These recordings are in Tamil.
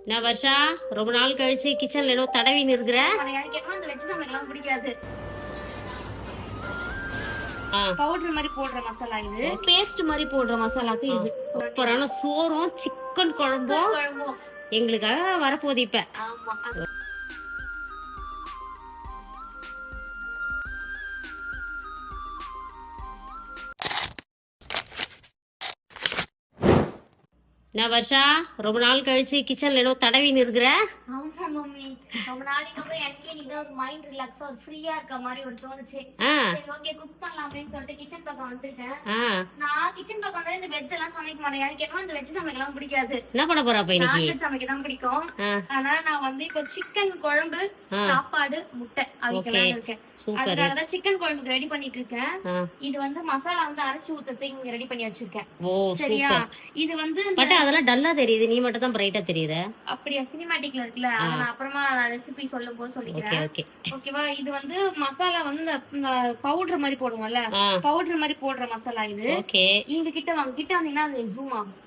நான் வருஷா ரொம்ப நாள் கழிச்சு கிச்சன்ல ஏதோ தடவின்னு இருக்கிற. எனக்கு என்ன இந்த வெஜ் சமைக்கலாம் பிடிக்காது. பவுடர் மாதிரி போடுற மசாலா இது, பேஸ்ட் மாதிரி போடுற மசாலாக்கு இது. சூப்பரான சோறும் சிக்கன் குழம்பும் எங்களுக்காக வரப்போகுது இப்ப. ஆமா, நான் வருஷா ரொம்ப நாள் கழிச்சு கிச்சன்ல ஏதோ தடவின்னு இருக்கிற. ஆமா மம்மி, ரொம்ப நாளைக்கு அப்புறம் எனக்கே நீங்க ஒரு மைண்ட் ரிலாக்ஸா ஒரு ஃப்ரீயா இருக்க மாதிரி ஒரு தோணுச்சு. சரி ஓகே குக் பண்ணலாம் அப்படின்னு சொல்லிட்டு கிச்சன் பக்கம் வந்துட்டேன். நான் கிச்சன் பக்கம் வந்து இந்த வெஜ் எல்லாம் சமைக்க மாட்டேன். எனக்கு என்ன இந்த வெஜ் சமைக்கலாம் பிடிக்காது. என்ன பண்ண போற அப்ப இன்னைக்கு? நான்வெஜ் சமைக்க தான் பிடிக்கும். அதனால நான் வந்து இப்போ சிக்கன் குழம்பு, சாப்பாடு, முட்டை அவிக்கலாம் இருக்கேன். அதுக்காக தான் சிக்கன் குழம்புக்கு ரெடி பண்ணிட்டு இருக்கேன். இது வந்து மசாலா வந்து அரைச்சு ஊத்துறதுக்கு இங்க ரெடி பண்ணி வச்சிருக்கேன். சரியா? இது வந்து அதெல்லாம் டல்லா தெரியுது, நீ மட்டும் தான் பிரைட்டா தெரியுற. அப்படியே சினிமேட்டிக்ல இருக்குல்ல, அத நான் அப்புறமா ரெசிபி சொல்லும்போது சொல்லிக்கிறேன். ஓகேவா? இது வந்து மசாலா வந்து இந்த பவுடர் மாதிரி போடுவோம்ல, பவுடர் மாதிரி போடுற மசாலா இது. இங்க கிட்ட வந்தீங்கன்னா அது ஜூம் ஆகும்.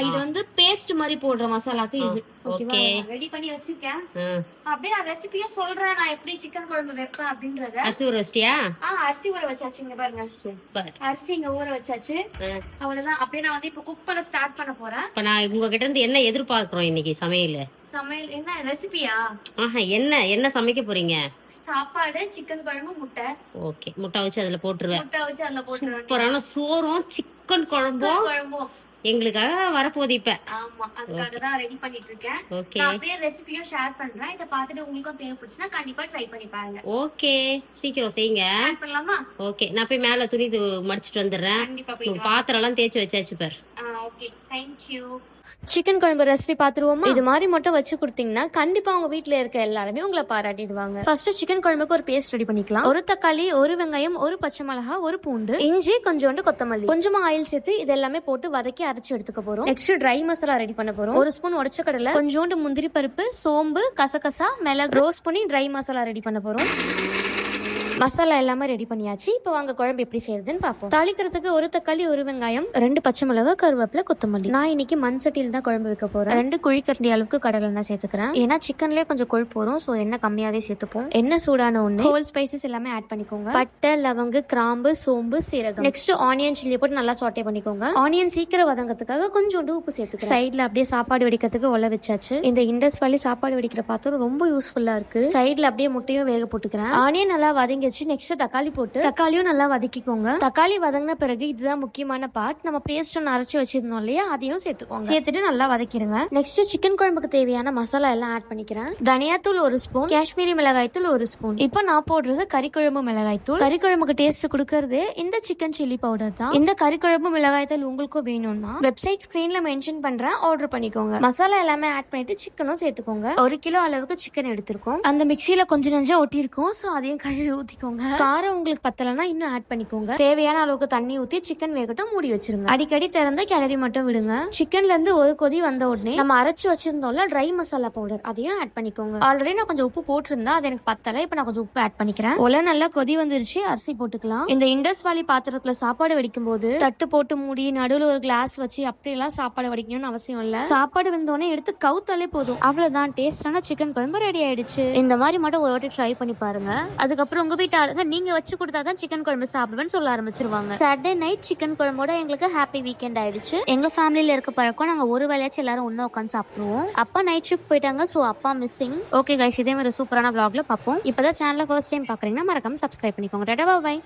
இது வந்து பேஸ்ட் மாதிரி போடுற மசாலாக்கு இது. ஓகேவா? ரெடி பண்ணி வச்சிருக்கேன். அப்படியே நான் ரெசிபியும் சொல்றேன், நான் எப்படி சிக்கன் குழம்பு வைப்பேன் அப்படின்றத. அரிசி ஊற வச்சிட்டியா? அரிசி ஊற வச்சாச்சுங்க பாருங்க. சூப்பர். அரிசி இங்க ஊற வச்சாச்சு. அவ்வளவுதான். அப்படியே நான் வந்து இப்ப குக் பண்ண ஸ்டார்ட் பண்ண போறேன். இப்ப நான் உங்ககிட்ட இருந்து என்ன எதிர்பார்க்கிறோம் இன்னைக்கு சமையல் என்ன ரெசிபியா? என்ன சமைக்க போறீங்க? சாப்பாடு, சிக்கன் குழம்பு, முட்டை. ஓகே, முட்டை வச்சு அதுல போட்டுருவேன். சூப்பரான சோறும் சிக்கன் குழம்பும் எங்களுக்காக வரப்போகுது இப்ப. ஆமா, அதுக்காக தான் ரெடி பண்ணிட்டு இருக்கேன். நான் அப்படியே ரெசிபியும் ஷேர் பண்றேன். இத பார்த்துட்டு உங்களுக்கும் தேவைப்படுச்சுன்னா கண்டிப்பா ட்ரை பண்ணி பாருங்க. ஓகே, சீக்கிரம் செய்யுங்க. பண்ணலாமா? ஓகே, நான் போய் மேல துணி மடிச்சிட்டு வந்துடுறேன். பாத்திரம் எல்லாம் தேய்ச்சி வச்சாச்சு பாரு. Okay, thank you. சிக்கன் குழம்பு ரெசிபி பாத்துருவோமா? இது மாதிரி மட்டும் வச்சு கொடுத்தீங்கன்னா கண்டிப்பா உங்க வீட்டுல இருக்க எல்லாருமே உங்களை பாராட்டிடுவாங்க. ஃபர்ஸ்ட் சிக்கன் குழம்புக்கு ஒரு பேஸ்ட் ரெடி பண்ணிக்கலாம். ஒரு தக்காளி, ஒரு வெங்காயம், ஒரு பச்சை மிளகா, ஒரு பூண்டு, இஞ்சி, கொஞ்சோண்டு கொத்தமல்லி, கொஞ்சமா ஆயில் சேர்த்து இது எல்லாமே போட்டு வதக்கி அரைச்சு எடுத்துக்க போறோம். நெக்ஸ்ட் ட்ரை மசாலா ரெடி பண்ண போறோம். ஒரு ஸ்பூன் உடைச்ச கடலை, கொஞ்சோண்டு முந்திரி பருப்பு, சோம்பு, கசகசா, மிளகு ரோஸ்ட் பண்ணி ட்ரை மசாலா ரெடி பண்ண போறோம். மசாலா எல்லாமே ரெடி பண்ணியாச்சு. இப்போ வாங்க குழம்பு எப்படி செய்யறதுன்னு பார்ப்போம். தாளிக்கிறதுக்கு ஒரு தக்காளி, ஒரு வெங்காயம், 2 பச்சை மிளகாய், கருவேப்பிலை, கொத்தமல்லி. நான் இன்னைக்கு மண் சட்டியில் தான் குழம்பு வைக்க போறேன். 2 குழிக்கரண்டி அளவுக்கு கடலை எண்ணெய் சேர்த்துக்கிறேன். ஏன்னா சிக்கன்லயே கொஞ்சம் கொழுப்பு வரும், ஸோ எண்ணெய் கம்மியாவே சேர்த்துப்போம். எண்ணெய் சூடான ஒண்ணு ஹோல் ஸ்பைசஸ் எல்லாமே ஆட் பண்ணிக்கோங்க. பட்டை, லவங்கு, கிராம்பு, சோம்பு, சீரகம். நெக்ஸ்ட் ஆனியன் சில்லி போட்டு நல்லா சாட்டே பண்ணிக்கோங்க. ஆனியன் சீக்கிரம் வதங்கிறதுக்காக கொஞ்சோண்டு உப்பு சேர்த்துக்கிறேன். சைட்ல அப்படியே சாப்பாடு வடிக்கிறதுக்கு ஒல வச்சாச்சு. இந்த இண்டஸ் வேலி சாப்பாடு வடிக்கிற பாத்திரம் ரொம்ப யூஸ்ஃபுல்லா இருக்கு. சைட்ல அப்படியே முட்டையும் வேக போட்டுக்கிறேன். ஆனியன் நல்லா வதங்கிச்சு. நெக்ஸ்ட் தக்காளி போட்டு தக்காளியும் நல்லா வதக்கிக்கோங்க. தக்காளி வதங்கின பிறகு இதுதான் முக்கியமான பார்ட், நம்ம பேஸ்ட் அரைச்சு வச்சிருந்தோம் இல்லையா, அதையும் சேர்த்துக்கோங்க. சேர்த்துட்டு நல்லா வதக்கிடுங்க. நெக்ஸ்ட் சிக்கன் குழம்புக்கு தேவையான மசாலா எல்லாம் ஆட் பண்ணிக்கிறேன். தனியாத்தூள் 1 ஸ்பூன், காஷ்மீரி மிளகாய் தூள் 1 ஸ்பூன். இப்போ நான் போடுறது கறிக்குழம்பு மிளகாய் தூள். கறிக்குழம்புக்கு டேஸ்ட் கொடுக்கறது இந்த சிக்கன் சில்லி பவுடர் தான். இந்த கறிக்குழம்பு மிளகாய் தூள் உங்களுக்கும் வேணும்னா வெப்சைட் ஸ்கிரீன்ல மென்ஷன் பண்றேன், ஆர்டர் பண்ணிக்கோங்க. மசாலா எல்லாமே ஆட் பண்ணிட்டு சிக்கனும் சேர்த்துக்கோங்க. 1 கிலோ அளவுக்கு சிக்கன் எடுத்திருக்கோம். அந்த மிக்சியில கொஞ்சம் நஞ்சா ஒட்டி இருக்கும், சோ அதையும் கழுவி ஊத்திக்கோங்க. காரம் உங்களுக்கு பத்தலனா இன்னும் ஆட் பண்ணிக்கோங்க. தேவையான அளவுக்கு தண்ணி ஊத்தி சிக்கன் வேகட்டும் மூடி வச்சிருங்க. அடிக்கடி திறந்த கிளறி மட்டும் விடுங்க. சிக்கன்ல இருந்து ஒரு கொதி வந்த உடனே நம்ம அரைச்சு வச்சிருந்தோம்ல ட்ரை மசாலா பவுடர், அதையும் ஆட் பண்ணிக்கோங்க. ஆல்ரெடி நான் கொஞ்சம் உப்பு போட்டிருந்தா அது எனக்கு பத்தல, இப்ப நான் கொஞ்சம் உப்பு ஆட் பண்ணிக்கிறேன். ஒல நல்லா கொதி வந்துருச்சு, அரிசி போட்டுக்கலாம். இந்த இண்டஸ் வாலி பாத்திரத்துல சாப்பாடு வடிக்கும் போது தட்டு போட்டு மூடி நடுவுல ஒரு கிளாஸ் வச்சு அப்படியெல்லாம் சாப்பாடு வடிக்கணும்னு அவசியம் இல்ல. சாப்பாடு வெந்தோடனே எடுத்து கவுத்தாலே போதும், அவ்வளவுதான். டேஸ்டான சிக்கன் குழம்பு ரெடி ஆயிடுச்சு. இந்த மாதிரி மட்டும் ஒரு வாட்டி ட்ரை பண்ணி பாருங்க. அதுக்கப்புறம் உங்க வீட்டு ஆளுங்க நீங்க வச்சு கொடுத்தாதான் சிக்கன் குழம்பு சாப்பிடுவேன்னு சொல்ல ஆரம்பிச்சிருவாங்க. சாட்டர்டே நைட் சிக்கன் குழம்போட எங்களுக்கு ஹாப்பி வீக்கெண்ட் ஆயிடுச்சு. எங்க ஃபேமிலியில இருக்க பழக்கம், நாங்க ஒரு வேலையாச்சும் எல்லாரும் ஒண்ணா உட்காந்து சாப்பிடுவோம். அப்பா நைட் ஷிஃப்ட் போயிட்டாங்க, சோ அப்பா மிஸ்ஸிங். ஓகே கைஸ், இதே மாதிரி சூப்பரான vlogல பார்ப்போம். இப்பதான் சேனலை ஃபர்ஸ்ட் டைம் பாக்குறீங்கன்னா மறக்காம சப்ஸ்கிரைப் பண்ணிக்கோங்க. டாடா, பை.